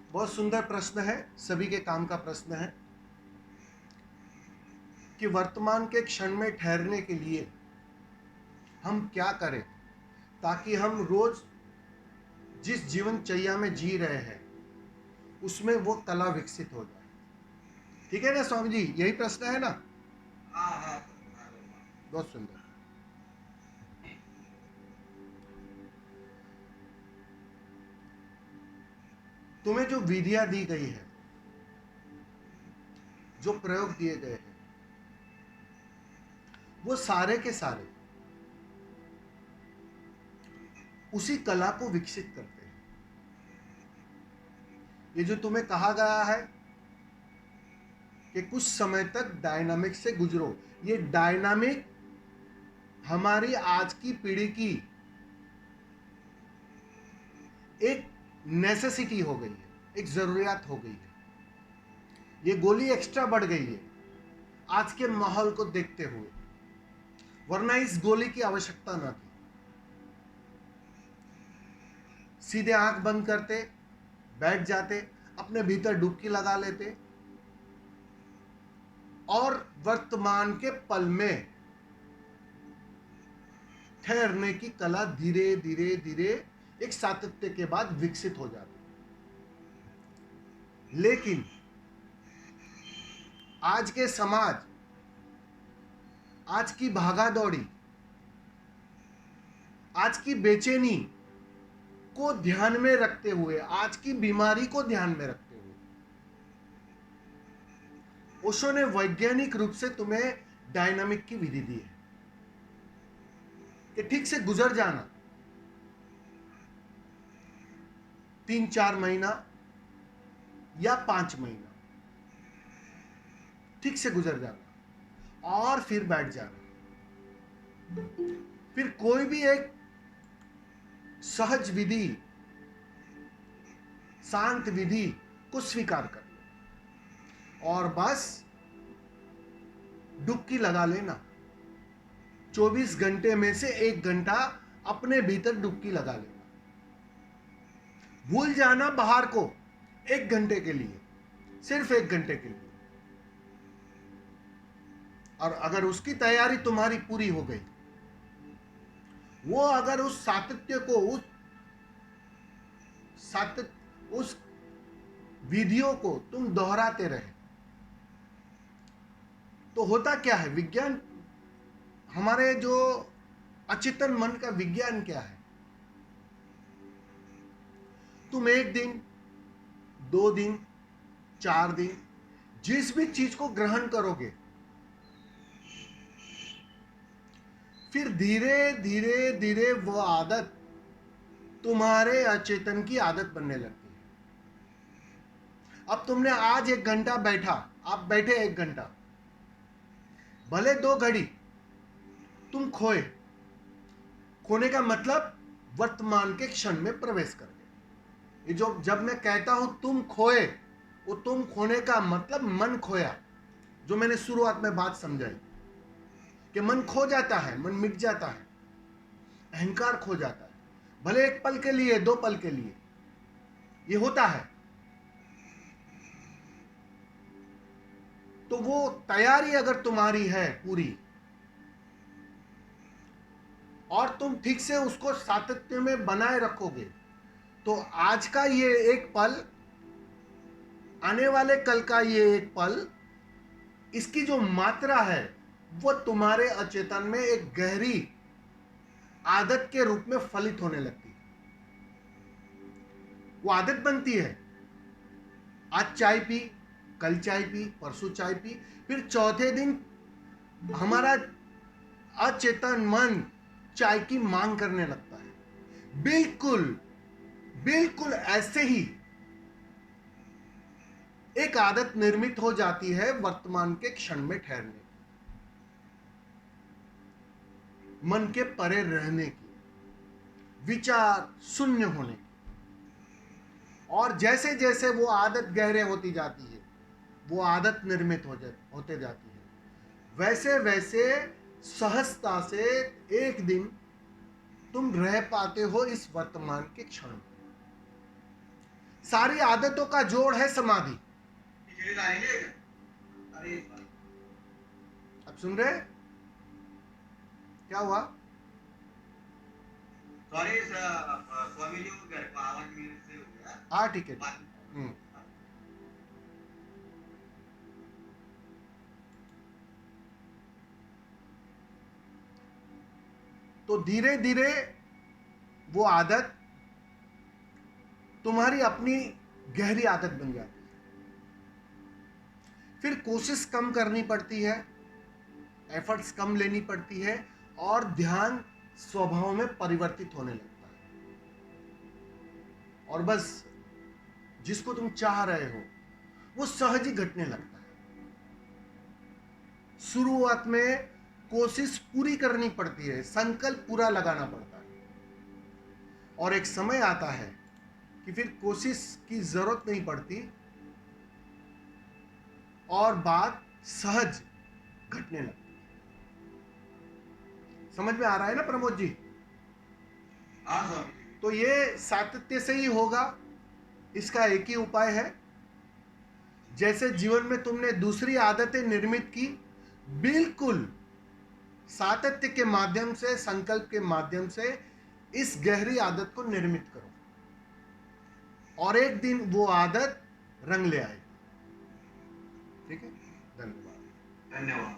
बहुत सुंदर प्रश्न है, सभी के काम का प्रश्न है कि वर्तमान के क्षण में ठहरने के लिए हम क्या करें ताकि हम रोज जिस जीवनचर्या में जी रहे हैं उसमें वो कला विकसित हो जाए। ठीक है ना स्वामी जी, यही प्रश्न है ना? हाँ हाँ। बहुत सुंदर। तुम्हें जो विधियां दी गई है, जो प्रयोग दिए गए हैं, वो सारे के सारे उसी कला को विकसित करते हैं। ये जो तुम्हें कहा गया है कि कुछ समय तक डायनामिक से गुजरो, ये डायनामिक हमारी आज की पीढ़ी की एक नेसेसिटी हो गई है, एक जरूरियात हो गई है। ये गोली एक्स्ट्रा बढ़ गई है आज के माहौल को देखते हुए, वरना इस गोली की आवश्यकता न थी। सीधे आंख बंद करते, बैठ जाते, अपने भीतर डुबकी लगा लेते और वर्तमान के पल में ठहरने की कला धीरे धीरे धीरे एक सातत्य के बाद विकसित हो जाती। लेकिन आज के समाज, आज की भागादौड़ी, आज की बेचैनी को ध्यान में रखते हुए, आज की बीमारी को ध्यान में रखते हुए, ओशो ने वैज्ञानिक रूप से तुम्हें डायनामिक की विधि दी है कि ठीक से गुजर जाना। 3-4 महीना या 5 महीना ठीक से गुजर जाना और फिर बैठ जाना। फिर कोई भी एक सहज विधि, शांत विधि को स्वीकार कर लो और बस डुबकी लगा लेना। 24 घंटे में से 1 घंटा अपने भीतर डुबकी लगा लेना। भूल जाना बाहर को 1 घंटे के लिए, सिर्फ 1 घंटे के लिए। और अगर उसकी तैयारी तुम्हारी पूरी हो गई, वो अगर उस सातत्य को, उस विधियों को तुम दोहराते रहे, तो होता क्या है? विज्ञान, हमारे जो अचेतन मन का विज्ञान क्या है? तुम 1 दिन, 2 दिन, 4 दिन जिस भी चीज को ग्रहण करोगे, फिर धीरे धीरे धीरे वो आदत तुम्हारे अचेतन की आदत बनने लगती है। अब तुमने आज 1 घंटा बैठा, आप बैठे 1 घंटा, भले 2 घड़ी तुम खोए, खोने का मतलब वर्तमान के क्षण में प्रवेश कर गए। ये जो जब मैं कहता हूं तुम खोए, वो तुम खोने का मतलब मन खोया, जो मैंने शुरुआत में बात समझाई कि मन खो जाता है, मन मिट जाता है, अहंकार खो जाता है, भले 1 पल के लिए, 2 पल के लिए, ये होता है। तो वो तैयारी अगर तुम्हारी है पूरी और तुम ठीक से उसको सातत्य में बनाए रखोगे, तो आज का ये 1 पल, आने वाले कल का ये 1 पल, इसकी जो मात्रा है वो तुम्हारे अचेतन में एक गहरी आदत के रूप में फलित होने लगती है। वो आदत बनती है। आज चाय पी, कल चाय पी, परसों चाय पी, फिर चौथे दिन हमारा अचेतन मन चाय की मांग करने लगता है। बिल्कुल बिल्कुल ऐसे ही एक आदत निर्मित हो जाती है वर्तमान के क्षण में ठहरने, मन के परे रहने की, विचार शून्य होने की। और जैसे जैसे वो आदत गहरे होती जाती है, वो आदत निर्मित होते जाती है, वैसे वैसे सहजता से एक दिन तुम रह पाते हो इस वर्तमान के क्षण में। सारी आदतों का जोड़ है समाधि। अब सुन रहे? क्या हुआ? सॉरी स्वामी जी, वो घर का आवाज मेरे से हो गया। हाँ ठीक है। तो धीरे धीरे वो आदत तुम्हारी अपनी गहरी आदत बन जाती है। फिर कोशिश कम करनी पड़ती है, एफर्ट्स कम लेनी पड़ती है, और ध्यान स्वभाव में परिवर्तित होने लगता है। और बस जिसको तुम चाह रहे हो वो सहज ही घटने लगता है। शुरुआत में कोशिश पूरी करनी पड़ती है, संकल्प पूरा लगाना पड़ता है, और एक समय आता है कि फिर कोशिश की जरूरत नहीं पड़ती और बात सहज घटने लगती है। समझ में आ रहा है ना प्रमोद जी? हाँ स्वामी जी। तो ये सातत्य से ही होगा। इसका एक ही उपाय है। जैसे जीवन में तुमने दूसरी आदतें निर्मित की, बिल्कुल सातत्य के माध्यम से, संकल्प के माध्यम से इस गहरी आदत को निर्मित करो, और एक दिन वो आदत रंग ले आएगी। ठीक है? धन्यवाद। धन्यवाद।